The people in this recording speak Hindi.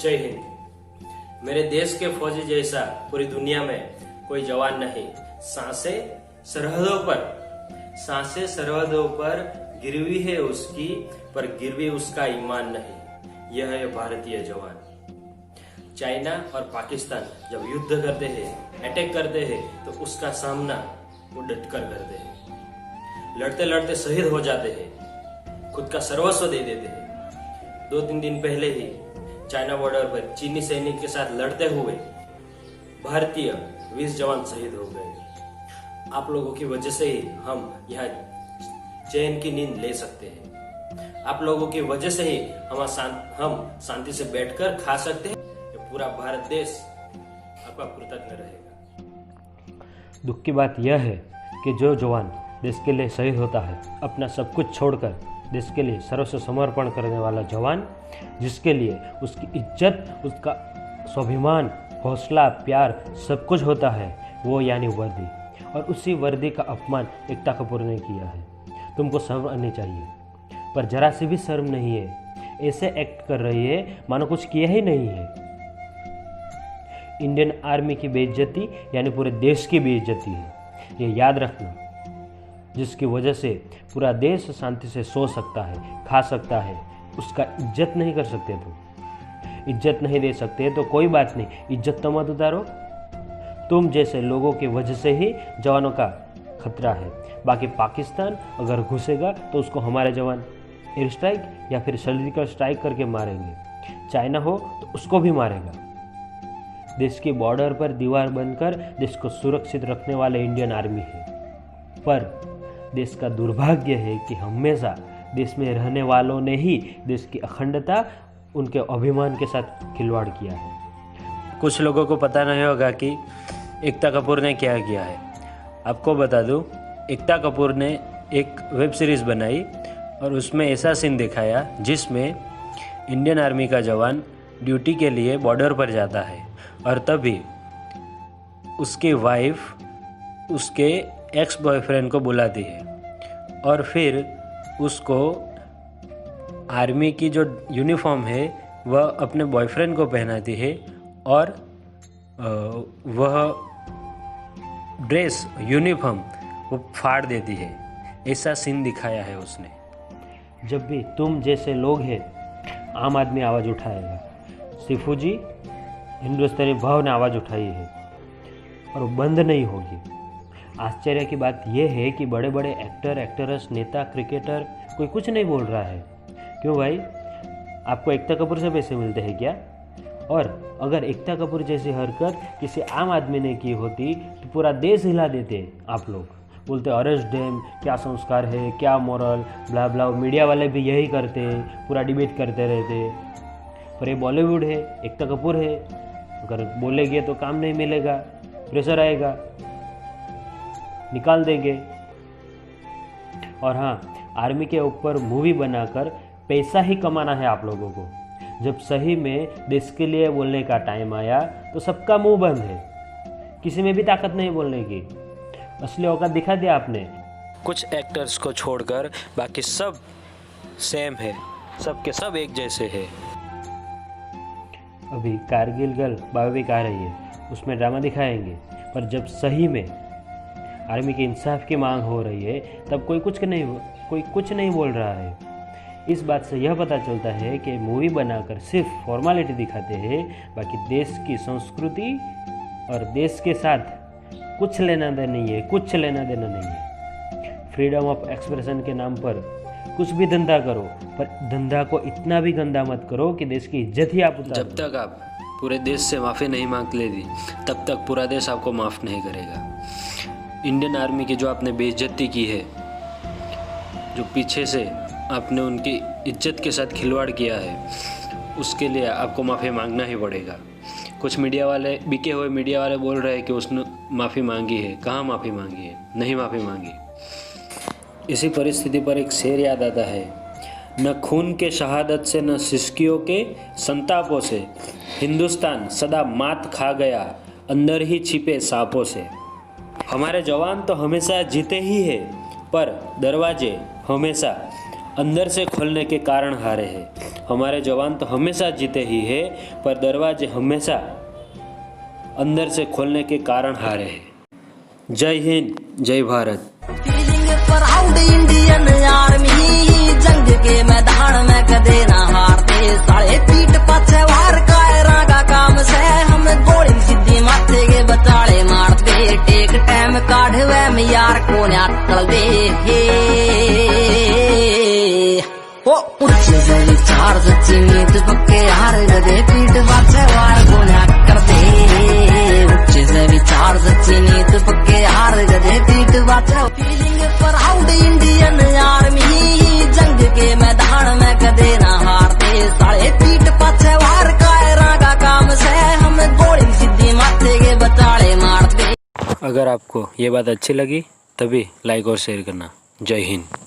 जय हिंद। मेरे देश के फौजी जैसा पूरी दुनिया में कोई जवान नहीं। सांसें सरहदों पर गिरवी है उसकी, पर गिरवी उसका ईमान नहीं। यह है भारतीय जवान। चाइना और पाकिस्तान जब युद्ध करते हैं, अटैक करते हैं, तो उसका सामना वो डटकर करते हैं। लड़ते लड़ते शहीद हो जाते हैं, खुद का सर्वस्व दे देते हैं। 2-3 दिन पहले ही चाइना बॉर्डर पर चीनी सैनिक के साथ लड़ते हुए भारतीय 20 जवान शहीद हो गए। आप लोगों की वजह से ही हम यहाँ चैन की नींद ले सकते हैं। आप लोगों की वजह से ही हम शांति से बैठकर खा सकते हैं। पूरा भारत देश आपका कृतज्ञ रहेगा। दुख की बात यह है कि जो जवान देश के लिए शहीद होता है, अपना सब कुछ छोड़कर देश के लिए सर्वस्व समर्पण करने वाला जवान, जिसके लिए उसकी इज्जत, उसका स्वाभिमान, हौसला, प्यार सब कुछ होता है, वो यानी वर्दी। और उसी वर्दी का अपमान एकता कपूर ने किया है। तुमको शर्म आनी चाहिए, पर जरा सी भी शर्म नहीं है। ऐसे एक्ट कर रही है मानो कुछ किया ही नहीं है। इंडियन आर्मी की बेइज्जती यानी पूरे देश की बेइज्जती है, ये याद रखना। जिसकी वजह से पूरा देश शांति से सो सकता है, खा सकता है, उसका इज्जत नहीं कर सकते। तुम इज्जत नहीं दे सकते तो कोई बात नहीं, इज्जत तो मत उतारो। तुम जैसे लोगों की वजह से ही जवानों का खतरा है। बाकी पाकिस्तान अगर घुसेगा तो उसको हमारे जवान एयर स्ट्राइक या फिर सर्जिकल स्ट्राइक करके मारेंगे। चाइना हो तो उसको भी मारेगा। देश के बॉर्डर पर दीवार बनकर देश को सुरक्षित रखने वाले इंडियन आर्मी है। पर देश का दुर्भाग्य है कि हमेशा देश में रहने वालों ने ही देश की अखंडता, उनके अभिमान के साथ खिलवाड़ किया है। कुछ लोगों को पता नहीं होगा कि एकता कपूर ने क्या किया है। आपको बता दूं, एकता कपूर ने एक वेब सीरीज़ बनाई और उसमें ऐसा सीन दिखाया जिसमें इंडियन आर्मी का जवान ड्यूटी के लिए बॉर्डर पर जाता है और तभी उसकी वाइफ उसके एक्स बॉयफ्रेंड को बुलाती है और फिर उसको आर्मी की जो यूनिफॉर्म है वह अपने बॉयफ्रेंड को पहनाती है और वह ड्रेस यूनिफॉर्म वो फाड़ देती है। ऐसा सीन दिखाया है उसने। जब भी तुम जैसे लोग हैं, आम आदमी आवाज़ उठाएगा। सिफू जी, हिंदुस्तानी भाव ने आवाज़ उठाई है और वो बंद नहीं होगी। आश्चर्य की बात यह है कि बड़े बड़े एक्टर, एक्ट्रेस, नेता, क्रिकेटर कोई कुछ नहीं बोल रहा है। क्यों भाई? आपको एकता कपूर से पैसे मिलते हैं क्या? और अगर एकता कपूर जैसी हरकत किसी आम आदमी ने की होती तो पूरा देश हिला देते। आप लोग बोलते अरेस्ट डैम, क्या संस्कार है, क्या मॉरल, ब्ला ब्ला। मीडिया वाले भी यही करते, पूरा डिबेट करते रहते। पर ये बॉलीवुड है, एकता कपूर है, अगर बोलेंगे तो काम नहीं मिलेगा, प्रेशर आएगा, निकाल देंगे। और हाँ, आर्मी के ऊपर मूवी बनाकर पैसा ही कमाना है आप लोगों को। जब सही में देश के लिए बोलने का टाइम आया तो सबका मुंह बंद है, किसी में भी ताकत नहीं बोलने की। असली औकात दिखा दिया आपने। कुछ एक्टर्स को छोड़कर बाकी सब सेम है, सब के सब एक जैसे है। अभी कारगिल गर्ल बायोपिक आ रही है, उसमें ड्रामा दिखाएंगे, पर जब सही में आर्मी की इंसाफ की मांग हो रही है तब कोई कुछ नहीं बोल रहा है। इस बात से यह पता चलता है कि मूवी बनाकर सिर्फ फॉर्मेलिटी दिखाते हैं, बाकी देश की संस्कृति और देश के साथ कुछ लेना देना नहीं है। फ्रीडम ऑफ एक्सप्रेशन के नाम पर कुछ भी धंधा करो, पर धंधा को इतना भी गंदा मत करो कि देश की इज्जत ही आप उतारो। जब तक आप पूरे देश से माफ़ी नहीं मांग लेती तब तक पूरा देश आपको माफ़ नहीं करेगा। इंडियन आर्मी की जो आपने बेइज्जती की है, जो पीछे से आपने उनकी इज्जत के साथ खिलवाड़ किया है, उसके लिए आपको माफ़ी मांगना ही पड़ेगा। कुछ मीडिया वाले, बिके हुए मीडिया वाले बोल रहे हैं कि उसने माफ़ी मांगी है। कहाँ माफ़ी मांगी है? नहीं माफ़ी मांगी। इसी परिस्थिति पर एक शेर याद आता है, न खून के शहादत से न सिसकियों के संतापों से हिंदुस्तान सदा मात खा गया अंदर ही छिपे सांपों से। हमारे जवान तो हमेशा जीते ही है, पर दरवाजे हमेशा अंदर से खोलने के कारण हारे हैं। हमारे जवान तो हमेशा जीते ही है, पर दरवाजे हमेशा अंदर से खोलने के कारण हारे हैं। जय हिंद, जय Bharat. Feeling proud Indian army, जंग के मैदान में कदे ना हारते, साले पीठ पाछे वार कायरा का काम से हम गोली सीधी माथे के बचाले मारते, टेक टाइम काढ़वे में यार को ना टल दे ओ उच्चे से विचार सच्ची नीत पक्के हार गदे, पीठ पाछे वार को ना कर दे, उच्चे से विचार सच्ची नीत पक्के हार गदे, पीठ पाछे। फीलिंग प्राउड इंडियन आर्मी, जंग के मैदान में कदे ना हारते, साले पीठ पाछे वार कायरा का काम से हम गोली सीधी माथे के बचाले मारते। अगर आपको ये बात अच्छी लगी तभी लाइक और शेयर करना। जय हिंद।